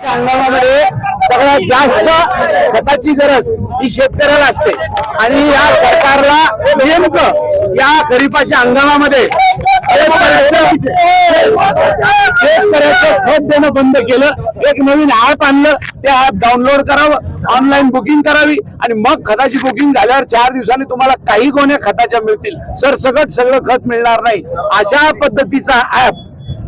हंगामामध्ये सगळ्यात जास्त खताची गरज ही शेतकऱ्याला असते आणि या सरकारला नेमकं या खरीपाच्या हंगामामध्ये शेतकऱ्याचं खत देणं बंद केलं. एक नवीन ऍप आणलं, ते ऍप डाउनलोड करावं, ऑनलाईन बुकिंग करावी आणि मग खताची बुकिंग झाल्यावर 4 दिवसांनी तुम्हाला काही गोण्या खताच्या मिळतील. सरसकट सगळं खत मिळणार नाही. अशा पद्धतीचा ऍप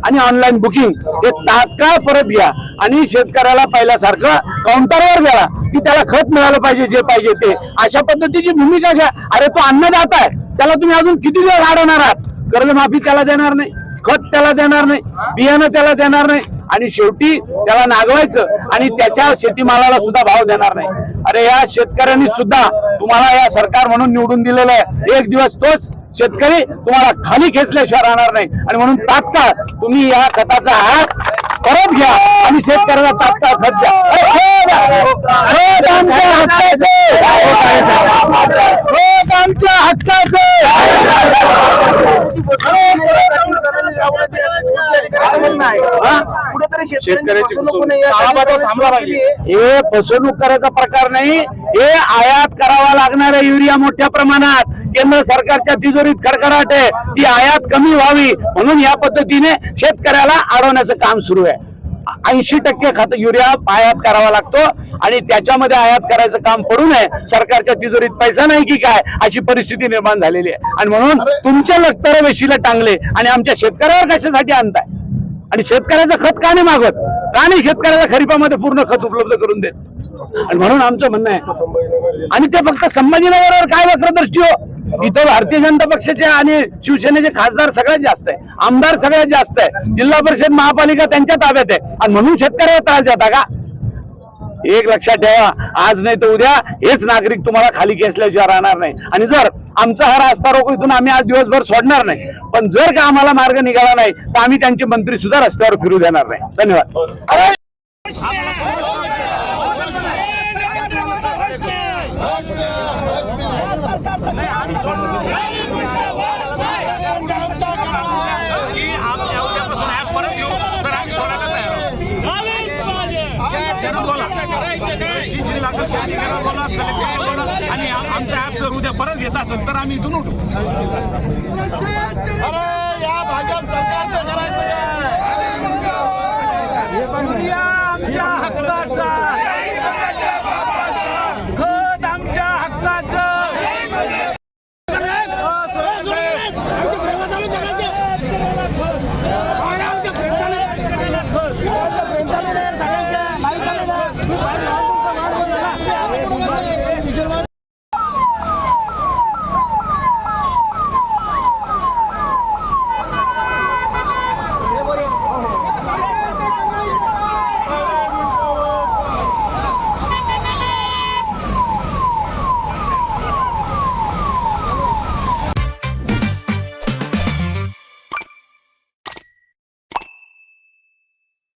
आणि ऑनलाईन बुकिंग हे तात्काळ परत घ्या आणि शेतकऱ्याला पहिल्यासारखं काउंटरवर गेला की त्याला खत मिळालं पाहिजे, जे पाहिजे ते. अशा पद्धतीची भूमिका घ्या. अरे तो अन्नदाता आहे, त्याला तुम्ही अजून किती दिवस अडवणार आहात? कर्जमाफी त्याला देणार नाही, खत त्याला देणार नाही, बियाणं त्याला देणार नाही आणि शेवटी त्याला नागवायचं आणि त्याच्या शेतीमालाला सुद्धा भाव देणार नाही. अरे या शेतकऱ्यांनी सुद्धा तुम्हाला या सरकार म्हणून निवडून दिलेलं आहे. एक दिवस तोच शेतकरी तुम्हाला खाली खेचल्याशिवाय राहणार नाही आणि म्हणून तात्काळ तुम्ही या खताचा हात परत घ्या आणि शेतकऱ्याला तात्काळ खत द्या. आमच्या हक्काचे शेतकऱ्याची हे फसवणूक करायचा प्रकार नाही. हे आयात करावा लागणाऱ्या युरिया मोठ्या प्रमाणात केंद्र सरकारच्या तिजोरीत खडखडाट आहे, ती आयात कमी व्हावी म्हणून या पद्धतीने शेतकऱ्याला अडवण्याचं काम सुरू आहे. 80% खत युरिया आयात करावा लागतो आणि त्याच्यामध्ये आयात करायचं काम पडू नये. सरकारच्या तिजोरीत पैसा नाही की काय, अशी परिस्थिती निर्माण झालेली आहे आणि म्हणून तुमच्या लक्तर वेशीला टांगले आणि आमच्या शेतकऱ्यावर कशासाठी आणताय? आणि शेतकऱ्याचं खत का नाही मागत? का नाही शेतकऱ्याला खरीपामध्ये पूर्ण खत उपलब्ध करून देत? आणि म्हणून आमचं म्हणणं आहे, आणि ते फक्त संभाजीनगरवर काय वक्रदृष्टी हो, इथं भारतीय जनता पक्षाचे आणि शिवसेनेचे खासदार सगळ्यात जास्त आहे, आमदार सगळ्यात जास्त आहे, जिल्हा परिषद महापालिका त्यांच्या ताब्यात आहे आणि म्हणून शेतकऱ्याला त्रास देता का? एक लक्षात ठेवा, आज नाही तर उद्या हेच नागरिक तुम्हाला खाली खेचल्याशिवाय राहणार नाही. आणि जर आमचा हा रास्ता रोको इथून आम्ही आज दिवसभर सोडणार नाही, पण जर का आम्हाला मार्ग निघाला नाही तर आम्ही त्यांचे मंत्री सुद्धा रस्त्यावर फिरू देणार नाही. धन्यवाद. आणि आमच्या ऍप जर उद्या परत घेत असेल तर आम्ही इथून उठू. अरे या भाजप सरकारचं करायचं काय?